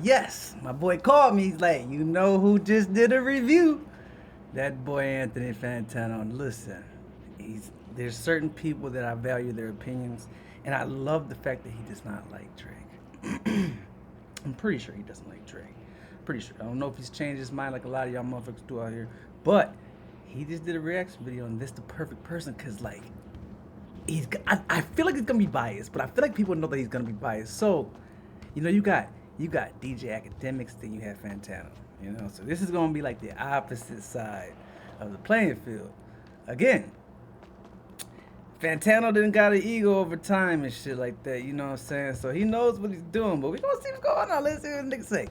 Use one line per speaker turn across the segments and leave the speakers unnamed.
Yes, my boy called me. He's like, you know who just did a review? That boy Anthony Fantano. Listen, there's certain people that I value their opinions, and I love the fact that he does not like Drake. I'm pretty sure he doesn't like Drake. Pretty sure. I don't know if he's changed his mind like a lot of y'all motherfuckers do out here, but he just did a reaction video, and this the perfect person, cause like I feel like he's gonna be biased, but I feel like people know that he's gonna be biased. So, you know, you got DJ Academics, then you have Fantano. You know, so this is gonna be like the opposite side of the playing field. Again, Fantano didn't got an ego over time and shit like that. You know what I'm saying? So he knows what he's doing. But we gonna see what's going on. Let's see what the niggas say.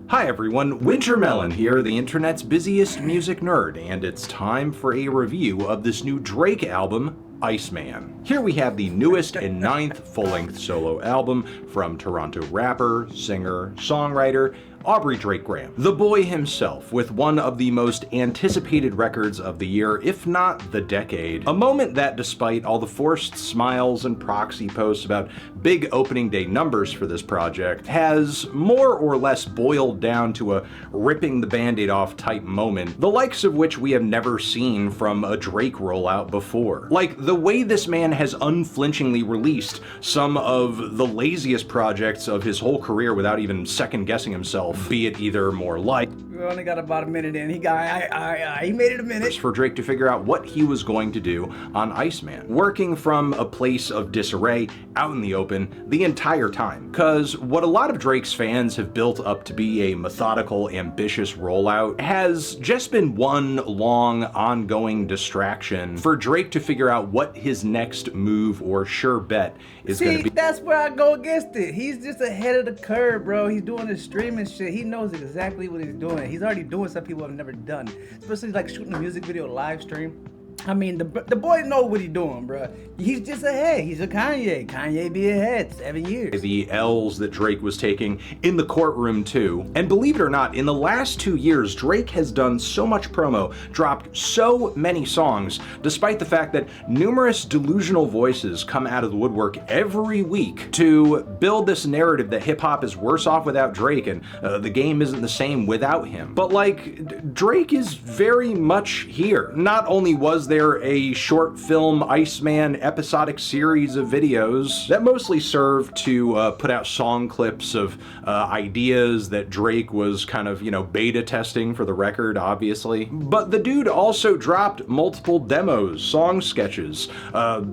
Hi everyone, Wintermelon here, the internet's busiest music nerd, and it's time for a review of this new Drake album, ICEMAN. Here we have the newest and 9th full-length solo album from Toronto rapper, singer, songwriter, Aubrey Drake Graham. The boy himself, with one of the most anticipated records of the year, if not the decade. A moment that, despite all the forced smiles and proxy posts about big opening day numbers for this project, has more or less boiled down to a ripping the band-aid off type moment, the likes of which we have never seen from a Drake rollout before. Like, the way this man has unflinchingly released some of the laziest projects of his whole career without even second-guessing himself, be it either more like
we only got about a minute in. He made it a minute.
For Drake to figure out what he was going to do on ICEMAN, working from a place of disarray out in the open the entire time. Cause what a lot of Drake's fans have built up to be a methodical, ambitious rollout has just been one long, ongoing distraction for Drake to figure out what his next move or sure bet is gonna be.
That's where I go against it. He's just ahead of the curve, bro. He's doing his streaming shit. He knows exactly what he's doing. He's already doing stuff people have never done, especially like shooting a music video live stream. I mean, the boy know what he's doing, bro. He's just ahead. He's a Kanye. Kanye be ahead 7 years.
The L's that Drake was taking in the courtroom too. And believe it or not, in the last 2 years, Drake has done so much promo, dropped so many songs, despite the fact that numerous delusional voices come out of the woodwork every week to build this narrative that hip-hop is worse off without Drake and the game isn't the same without him. But like, Drake is very much here. Not only was there a short film ICEMAN episodic series of videos that mostly served to put out song clips of ideas that Drake was kind of, you know, beta testing for the record, obviously. But the dude also dropped multiple demos, song sketches,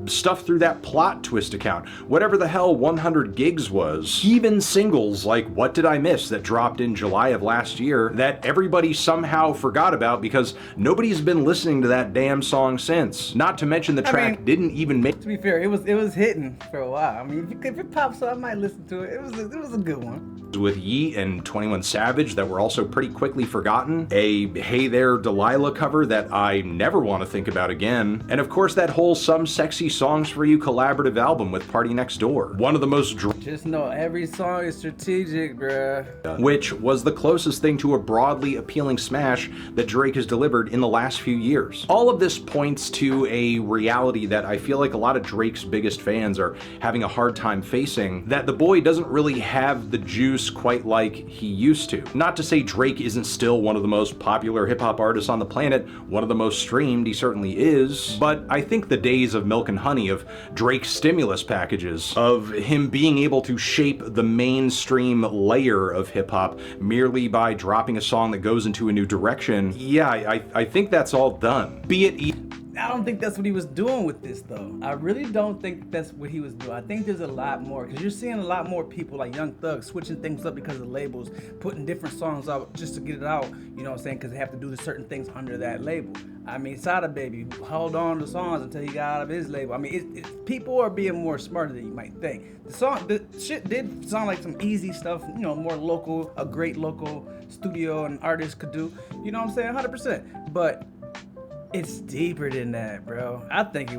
stuff through that plot twist account, whatever the hell 100 gigs was. Even singles like What Did I Miss that dropped in July of last year that everybody somehow forgot about because nobody's been listening to that damn song since. Not to mention the track didn't even make.
To be fair, it was hitting for a while. I mean, if it pops up, I might listen to it. It was a good one.
With Yeet and 21 Savage that were also pretty quickly forgotten. A Hey There Delilah cover that I never want to think about again. And of course that whole Some Sexy Songs For You collaborative album with Party Next Door. One of the most
just know every song is strategic, bruh.
Which was the closest thing to a broadly appealing smash that Drake has delivered in the last few years. All of this points to a reality that I feel like a lot of Drake's biggest fans are having a hard time facing, that the boy doesn't really have the juice quite like he used to. Not to say Drake isn't still one of the most popular hip-hop artists on the planet, one of the most streamed, he certainly is, but I think the days of milk and honey, of Drake's stimulus packages, of him being able to shape the mainstream layer of hip-hop merely by dropping a song that goes into a new direction, yeah, I think that's all done. Be it
I don't think that's what he was doing with this, though. I really don't think that's what he was doing. I think there's a lot more, because you're seeing a lot more people like Young Thug switching things up because of labels, putting different songs out just to get it out, you know what I'm saying, because they have to do certain things under that label. I mean, Sada Baby held on to songs until he got out of his label. I mean, people are being more smarter than you might think. The shit did sound like some easy stuff, you know, more local, a great local studio and artist could do, you know what I'm saying, 100%. But it's deeper than that, bro. I think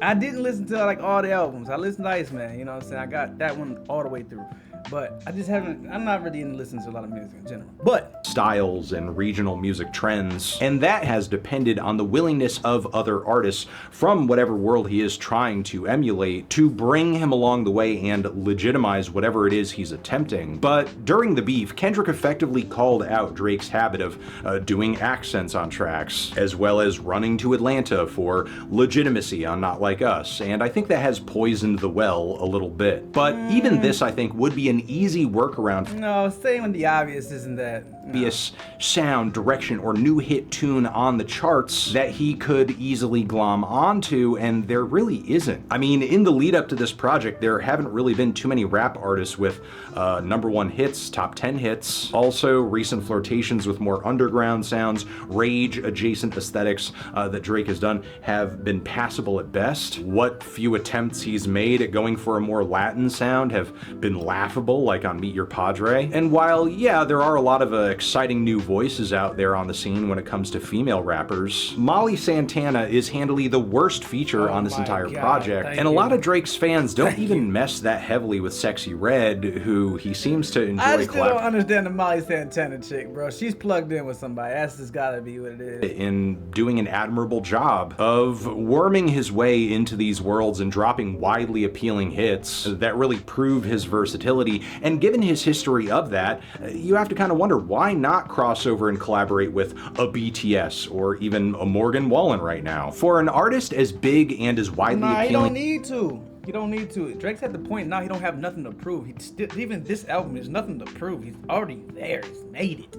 I didn't listen to like all the albums. I listened to ICEMAN, you know what I'm saying? I got that one all the way through. But I'm not really into listening to a lot of music in general. But
styles and regional music trends, and that has depended on the willingness of other artists from whatever world he is trying to emulate to bring him along the way and legitimize whatever it is he's attempting. But during the beef, Kendrick effectively called out Drake's habit of doing accents on tracks, as well as running to Atlanta for legitimacy on Not Like Us, and I think that has poisoned the well a little bit. But even this, I think, would be an easy workaround.
No, saying the obvious isn't that.
Obvious sound, direction, or new hit tune on the charts that he could easily glom onto, and there really isn't. I mean, in the lead up to this project, there haven't really been too many rap artists with #1 hits, top 10 hits. Also, recent flirtations with more underground sounds, rage adjacent aesthetics that Drake has done have been passable at best. What few attempts he's made at going for a more Latin sound have been laughable, like on Meet Your Padre. And while, yeah, there are a lot of exciting new voices out there on the scene when it comes to female rappers, Molly Santana is handily the worst feature on this entire project, and a lot of Drake's fans don't even mess that heavily with Sexy Red, who he seems to enjoy.
I still don't understand the Molly Santana chick, bro. She's plugged in with somebody. That's just gotta be what it is.
In doing an admirable job of worming his way into these worlds and dropping widely appealing hits that really prove his versatility. And given his history of that, you have to kind of wonder, why not cross over and collaborate with a BTS or even a Morgan Wallen right now? For an artist as big and as widely appealing...
you don't need to. You don't need to. Drake's at the point now he don't have nothing to prove. Even this album, there's nothing to prove. He's already there. He's made it.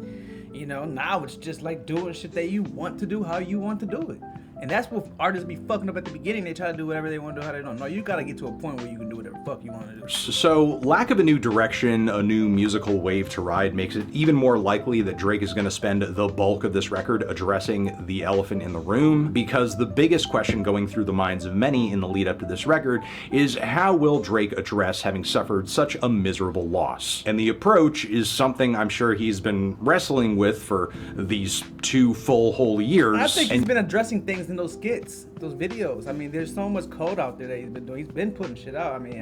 You know, now it's just like doing shit that you want to do, how you want to do it. And that's what artists be fucking up at the beginning. They try to do whatever they want to do, how they don't. No, you gotta get to a point where you can do whatever the fuck you want to do.
So, lack of a new direction, a new musical wave to ride, makes it even more likely that Drake is going to spend the bulk of this record addressing the elephant in the room, because the biggest question going through the minds of many in the lead up to this record is, how will Drake address having suffered such a miserable loss? And the approach is something I'm sure he's been wrestling with for these 2 full whole years.
I think he's been addressing things in those skits, those videos. I mean, there's so much code out there that he's been doing. He's been putting shit out. I mean,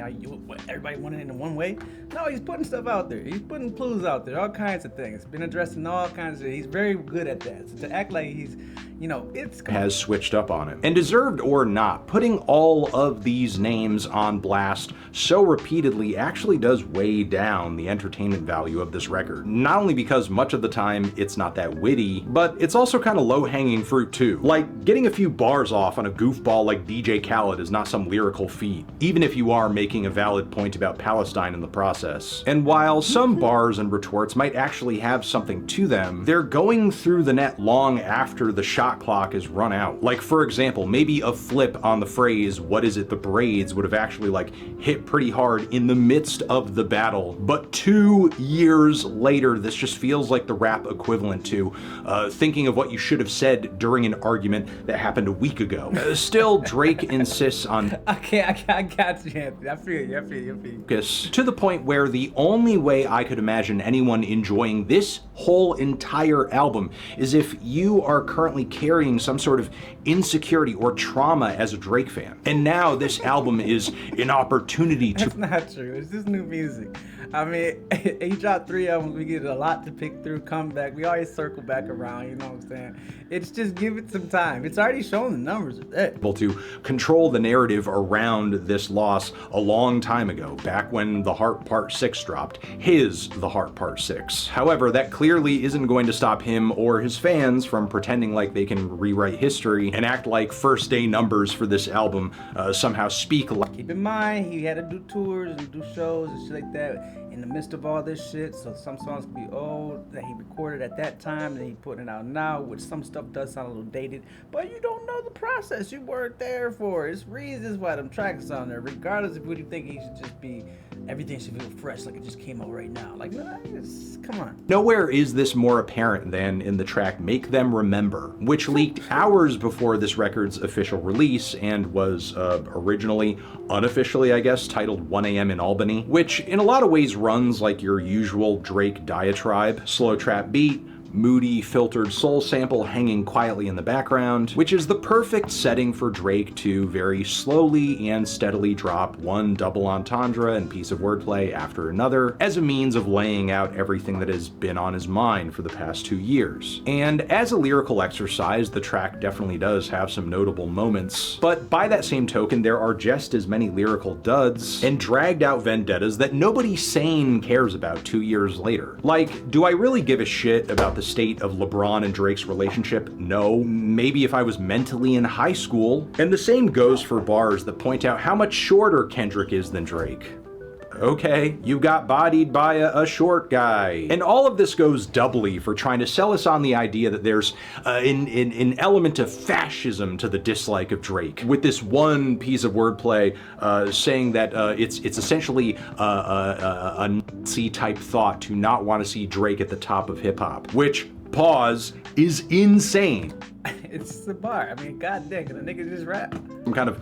everybody want it in one way? No, he's putting stuff out there. He's putting clues out there, all kinds of things. Been addressing all kinds of. He's very good at that. So to act like he's, you know,
has switched up on him. And deserved or not, putting all of these names on blast so repeatedly actually does weigh down the entertainment value of this record. Not only because much of the time it's not that witty, but it's also kind of low-hanging fruit too. Like, getting a few bars off on a goofball like DJ Khaled is not some lyrical feat, even if you are making a valid point about Palestine in the process. And while some bars and retorts might actually have something to them, they're going through the net long after the shot clock is run out. Like, for example, maybe a flip on the phrase, "What is it, the braids," would have actually like hit pretty hard in the midst of the battle. But 2 years later, this just feels like the rap equivalent to thinking of what you should have said during an argument that happened a week ago. Still, Drake insists on
I got you, Anthony. I feel you.
To the point where the only way I could imagine anyone enjoying this whole entire album is if you are currently carrying some sort of insecurity or trauma as a Drake fan. And now this album is an opportunity to...
That's not true. It's just new music. I mean, he dropped 3 albums. We get a lot to pick through, come back. We always circle back around, you know what I'm saying? It's just give it some time. It's already shown the numbers of that.
Able to control the narrative around this loss a long time ago, back when The Heart Part 6 dropped, The Heart Part 6. However, that clearly isn't going to stop him or his fans from pretending like they can rewrite history and act like first day numbers for this album somehow speak like...
Keep in mind, he had to do tours and do shows and shit like that. in the midst of all this shit. So some songs can be old that he recorded at that time and he putting it out now, which some stuff does sound a little dated. But you don't know the process. You weren't there for it. It's reasons why them tracks on there. Regardless of what you think, he should just be, everything should feel fresh, like it just came out right now. Like, come on.
Nowhere is this more apparent than in the track Make Them Remember, which leaked hours before this record's official release and was originally, unofficially I guess, titled 1 AM in Albany, which in a lot of ways runs like your usual Drake diatribe. Slow trap beat, moody, filtered soul sample hanging quietly in the background, which is the perfect setting for Drake to very slowly and steadily drop one double entendre and piece of wordplay after another as a means of laying out everything that has been on his mind for the past 2 years. And as a lyrical exercise, the track definitely does have some notable moments, but by that same token, there are just as many lyrical duds and dragged out vendettas that nobody sane cares about 2 years later. Like, do I really give a shit about the state of LeBron and Drake's relationship? No. Maybe if I was mentally in high school. And the same goes for bars that point out how much shorter Kendrick is than Drake. Okay, you got bodied by a short guy. And all of this goes doubly for trying to sell us on the idea that there's an element of fascism to the dislike of Drake, with this one piece of wordplay saying that it's essentially a Nazi-type thought to not want to see Drake at the top of hip-hop, which, pause, is insane.
It's the bar. I mean, goddamn, can a nigga just rap?
Some kind of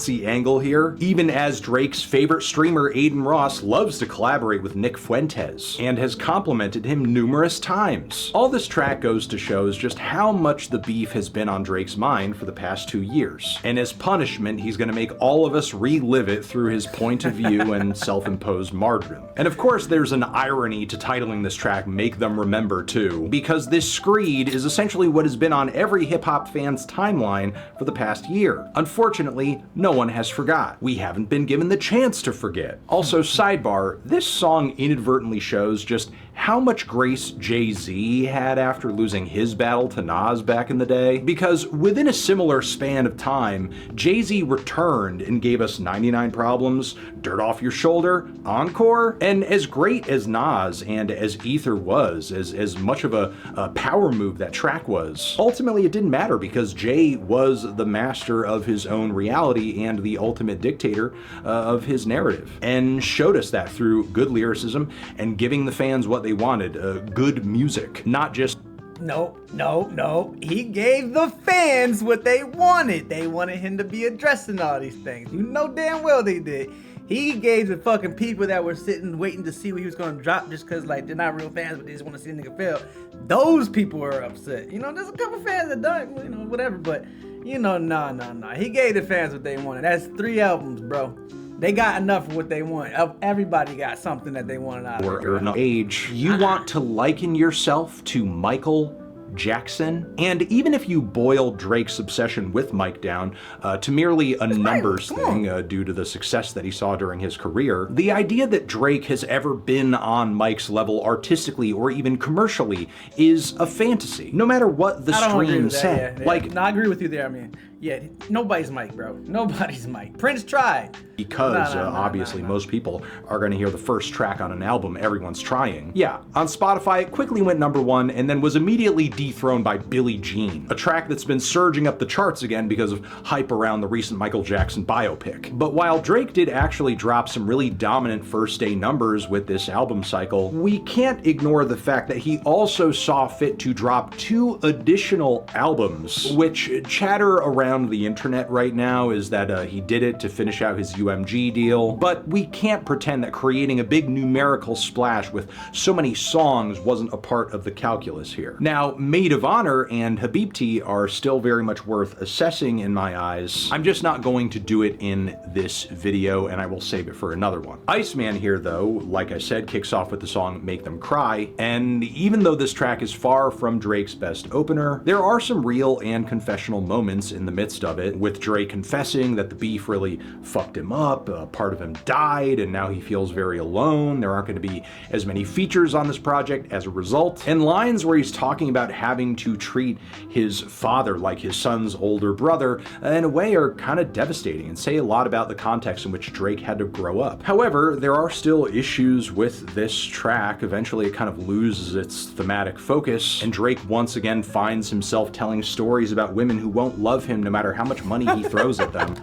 angle here, even as Drake's favorite streamer Aiden Ross loves to collaborate with Nick Fuentes and has complimented him numerous times. All this track goes to show is just how much the beef has been on Drake's mind for the past 2 years, and as punishment he's gonna make all of us relive it through his point of view and self-imposed martyrdom. And of course there's an irony to titling this track Make Them Remember too, because this screed is essentially what has been on every hip-hop fan's timeline for the past year. Unfortunately, no one has forgot. We haven't been given the chance to forget. Also, sidebar, this song inadvertently shows just how much grace Jay-Z had after losing his battle to Nas back in the day, because within a similar span of time, Jay-Z returned and gave us 99 Problems, Dirt Off Your Shoulder, Encore, and as great as Nas and as Ether was, as much of a power move that track was, ultimately it didn't matter because Jay was the master of his own reality and the ultimate dictator of his narrative, and showed us that through good lyricism and giving the fans what they wanted, good music, not just
No. He gave the fans what they wanted. They wanted him to be addressing all these things. You know damn well they did. He gave the fucking people that were sitting waiting to see what he was gonna drop just cause like they're not real fans but they just wanna see the nigga fail. Those people were upset. You know, there's a couple fans that don't, you know, whatever, but you know, nah. He gave the fans what they wanted. That's 3 albums, bro. They got enough of what they want. Everybody got something that they wanted out of it.
Or an age. You want to liken yourself to Michael Jackson? And even if you boil Drake's obsession with Mike down to merely a numbers thing due to the success that he saw during his career, the idea that Drake has ever been on Mike's level artistically or even commercially is a fantasy, no matter what the stream said.
Yeah. Like, no, I agree with you there. I mean, yeah, nobody's Mike, bro. Nobody's Mike. Prince tried.
Because obviously most people are going to hear the first track on an album everyone's trying. Yeah, on Spotify it quickly went #1 and then was immediately dethroned by Billie Jean, a track that's been surging up the charts again because of hype around the recent Michael Jackson biopic. But while Drake did actually drop some really dominant first day numbers with this album cycle, we can't ignore the fact that he also saw fit to drop 2 additional albums, which chatter around the internet right now is that he did it to finish out his UMG deal, but we can't pretend that creating a big numerical splash with so many songs wasn't a part of the calculus here. Now, Maid of Honor and Habibti are still very much worth assessing in my eyes. I'm just not going to do it in this video, and I will save it for another one. ICEMAN here, though, like I said, kicks off with the song Make Them Cry, and even though this track is far from Drake's best opener, there are some real and confessional moments in the midst of it, with Drake confessing that the beef really fucked him up, part of him died, and now he feels very alone. There aren't going to be as many features on this project as a result. And lines where he's talking about having to treat his father like his son's older brother, in a way, are kind of devastating and say a lot about the context in which Drake had to grow up. However, there are still issues with this track. Eventually, it kind of loses its thematic focus, and Drake once again finds himself telling stories about women who won't love him no matter how much money he throws at them.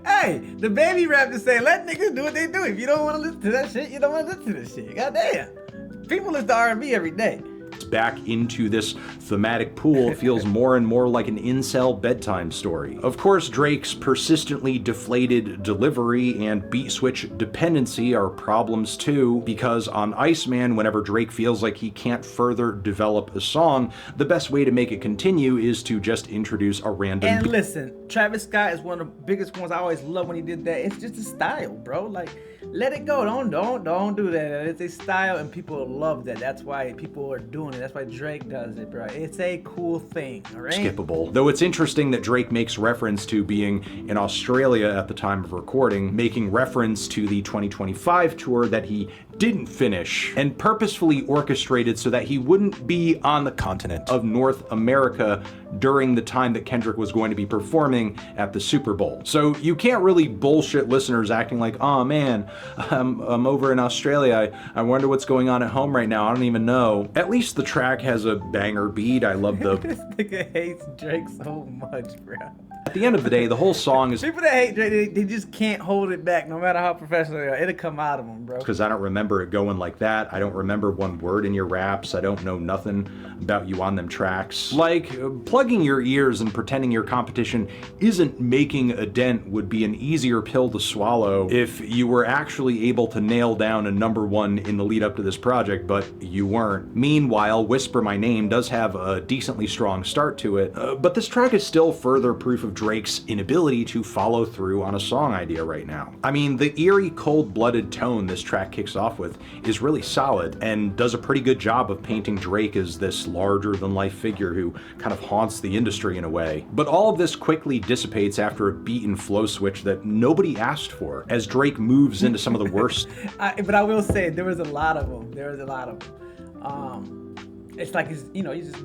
Hey, the baby rapper say, let niggas do what they do. If you don't want to listen to that shit, you don't want to listen to this shit. Goddamn. People listen to R&B every day.
Back into this thematic pool, it feels more and more like an incel bedtime story. Of course, Drake's persistently deflated delivery and beat switch dependency are problems too, because on ICEMAN, whenever Drake feels like he can't further develop a song, the best way to make it continue is to just introduce a random
And listen, Travis Scott is one of the biggest ones. I always love when he did that. It's just a style, bro. Like, let it go. Don't do that. It's a style, and people love that. That's why people are doing it. That's why Drake does it, bro. It's a cool thing, all right?
Skippable. Though it's interesting that Drake makes reference to being in Australia at the time of recording, making reference to the 2025 tour that he didn't finish, and purposefully orchestrated so that he wouldn't be on the continent of North America during the time that Kendrick was going to be performing at the Super Bowl. So you can't really bullshit listeners acting like, oh man, I'm over in Australia. I wonder what's going on at home right now. I don't even know. At least the track has a banger beat. I love the...
This nigga hates Drake so much, bro.
At the end of the day, the whole song is...
People that hate Drake, they just can't hold it back, no matter how professional they are. It'll come out of them, bro.
Because I don't remember it going like that. I don't remember one word in your raps. I don't know nothing about you on them tracks. Like, plugging your ears and pretending your competition isn't making a dent would be an easier pill to swallow if you were actually able to nail down a #1 in the lead up to this project, but you weren't. Meanwhile, Whisper My Name does have a decently strong start to it, but this track is still further proof of Drake's inability to follow through on a song idea right now. I mean, the eerie, cold-blooded tone this track kicks off with is really solid and does a pretty good job of painting Drake as this larger-than-life figure who kind of haunts the industry in a way. But all of this quickly dissipates after a beat and flow switch that nobody asked for, as Drake moves into some of the worst.
But I will say, there was a lot of them. There was a lot of them. It's like he's just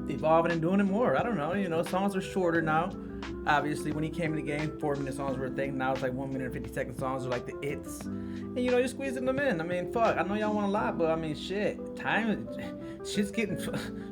evolving and doing it more. I don't know, songs are shorter now. Obviously, when he came in the game, 4-minute songs were a thing. Now it's like 1 minute and 50-second songs are like the its. And you're squeezing them in. I mean, fuck, I know y'all want a lot, but I mean, shit's getting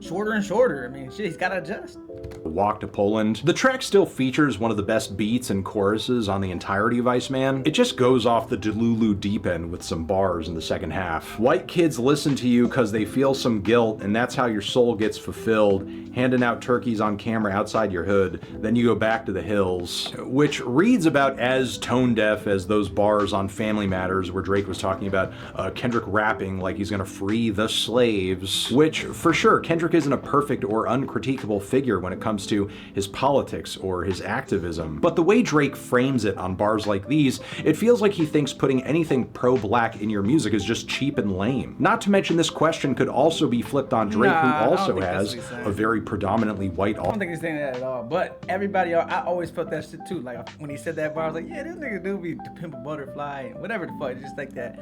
shorter and shorter. I mean, shit, he's gotta adjust.
Walk to Poland. The track still features one of the best beats and choruses on the entirety of ICEMAN. It just goes off the Delulu deep end with some bars in the second half. White kids listen to you because they feel some guilt, and that's how your soul gets fulfilled, handing out turkeys on camera outside your hood. Then you go back to the hills, which reads about as tone deaf as those bars on Family Matters where Drake was talking about Kendrick rapping like he's gonna free the slaves, which for sure, Kendrick isn't a perfect or uncritiquable figure when it comes to his politics or his activism. But the way Drake frames it on bars like these, it feels like he thinks putting anything pro-black in your music is just cheap and lame. Not to mention this question could also be flipped on Drake, who also has a very predominantly white audience.
I don't think he's saying that at all, but everybody, I always felt that shit too. Like, when he said that bar, I was like, yeah, this nigga do be to pimp a butterfly and whatever the fuck, just like that.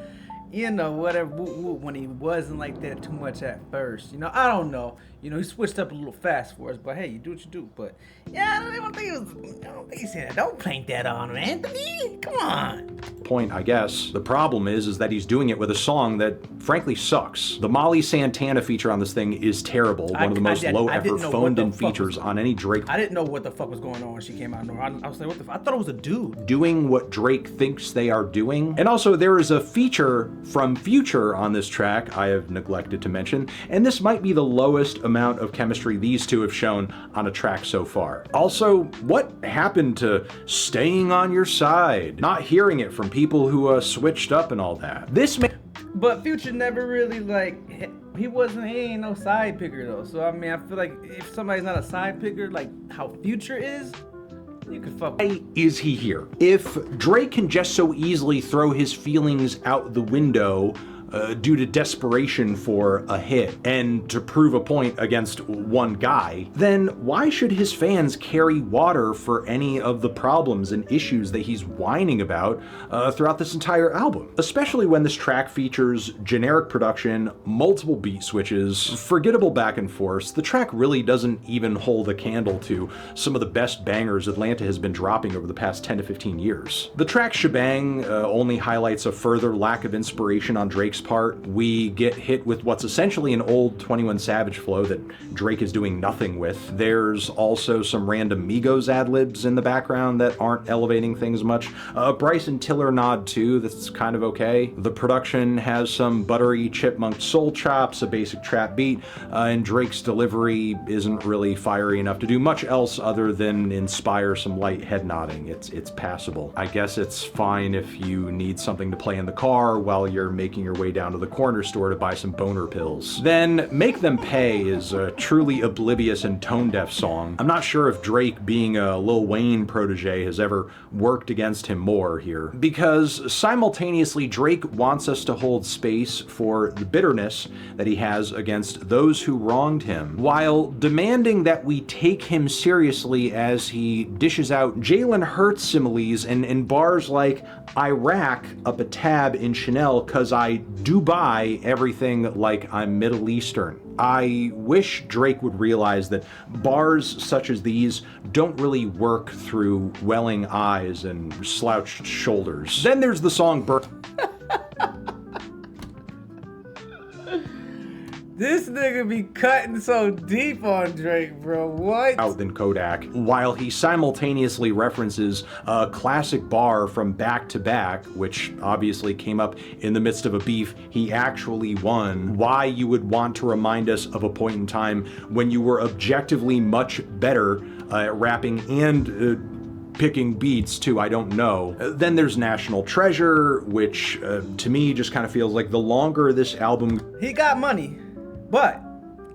Whatever, when he wasn't like that too much at first. I don't know. He switched up a little fast for us, but hey, you do what you do. But yeah, I don't think he said that. Don't paint that on him, Anthony. Come on.
Point, I guess. The problem is that he's doing it with a song that frankly sucks. The Molly Santana feature on this thing is terrible. One of the most low-effort phoned-in features on any Drake.
I didn't know what the fuck was going on when she came out. I was like, what the fuck? I thought it was a dude.
Doing what Drake thinks they are doing. And also, there is a feature from Future on this track I have neglected to mention, and this might be the lowest amount of chemistry these two have shown on a track so far. Also, what happened to staying on your side? Not hearing it from people who switched up and all that.
But Future never really, he ain't no side picker though. So I mean, I feel like if somebody's not a side picker, like how Future is, you could fuck.
Why is he here? If Drake can just so easily throw his feelings out the window due to desperation for a hit and to prove a point against one guy, then why should his fans carry water for any of the problems and issues that he's whining about throughout this entire album? Especially when this track features generic production, multiple beat switches, forgettable back and forth. The track really doesn't even hold a candle to some of the best bangers Atlanta has been dropping over the past 10 to 15 years. The track Shebang only highlights a further lack of inspiration on Drake's part. We get hit with what's essentially an old 21 Savage flow that Drake is doing nothing with. There's also some random Migos ad-libs in the background that aren't elevating things much. Bryson Tiller nod too, that's kind of okay. The production has some buttery chipmunk soul chops, a basic trap beat, and Drake's delivery isn't really fiery enough to do much else other than inspire some light head nodding. It's passable. I guess it's fine if you need something to play in the car while you're making your way down to the corner store to buy some boner pills. Then Make Them Pay is a truly oblivious and tone-deaf song. I'm not sure if Drake, being a Lil Wayne protege, has ever worked against him more here, because simultaneously Drake wants us to hold space for the bitterness that he has against those who wronged him, while demanding that we take him seriously as he dishes out Jalen Hurts similes and bars like, I rack up a tab in Chanel cause I do buy everything like I'm Middle Eastern. I wish Drake would realize that bars such as these don't really work through welling eyes and slouched shoulders. Then there's the song
This nigga be cutting so deep on Drake, bro. What?
Out than Kodak, while he simultaneously references a classic bar from Back to Back, which obviously came up in the midst of a beef he actually won. Why you would want to remind us of a point in time when you were objectively much better at rapping and picking beats too, I don't know. Then there's National Treasure, which to me just kind of feels like the longer this album...
He got money, but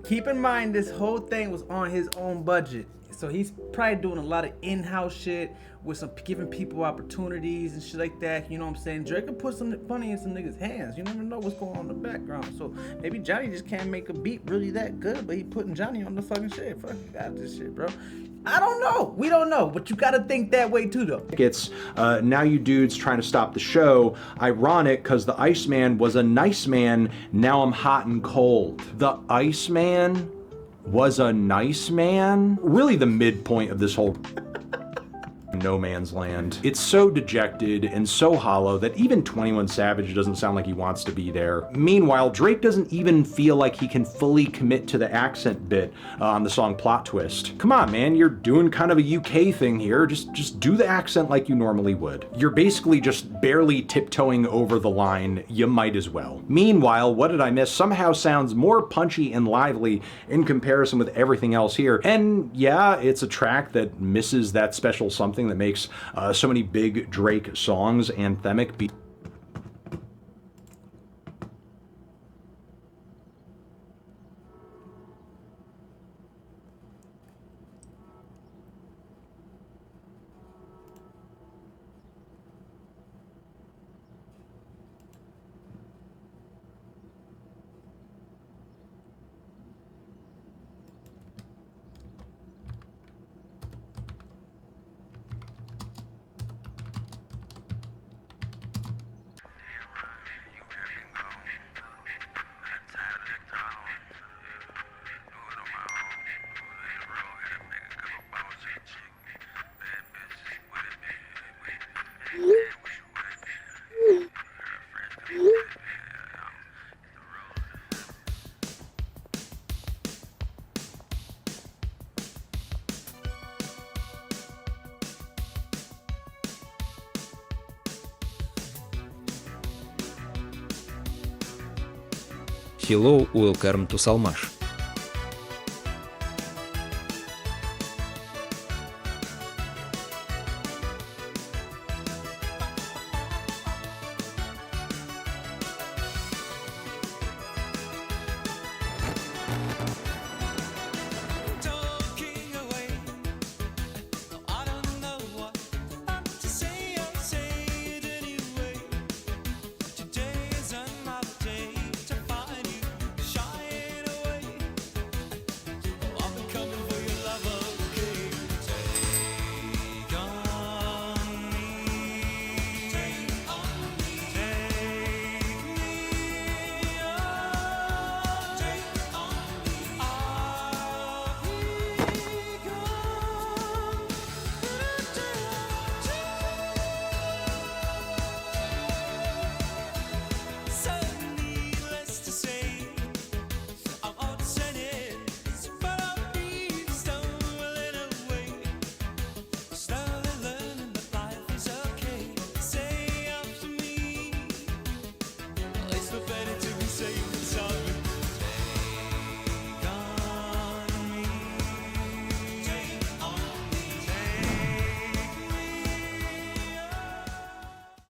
keep in mind this whole thing was on his own budget. So he's probably doing a lot of in-house shit with some giving people opportunities and shit like that. You know what I'm saying? Drake could put some money in some niggas' hands. You never know what's going on in the background. So maybe Johnny just can't make a beat really that good, but he putting Johnny on the fucking shit. Fuck, you got this shit, bro. I don't know. We don't know, but you gotta think that way too, though.
It's now you dudes trying to stop the show. Ironic, cause the Iceman was a nice man. Now I'm hot and cold. The Iceman was a nice man? Really the midpoint of this whole no man's land. It's so dejected and so hollow that even 21 Savage doesn't sound like he wants to be there. Meanwhile, Drake doesn't even feel like he can fully commit to the accent bit on the song Plot Twist. Come on, man, you're doing kind of a UK thing here. Just do the accent like you normally would. You're basically just barely tiptoeing over the line. You might as well. Meanwhile, What Did I Miss somehow sounds more punchy and lively in comparison with everything else here. And yeah, it's a track that misses that special something that makes so many big Drake songs anthemic.
Hello, welcome to Salmash.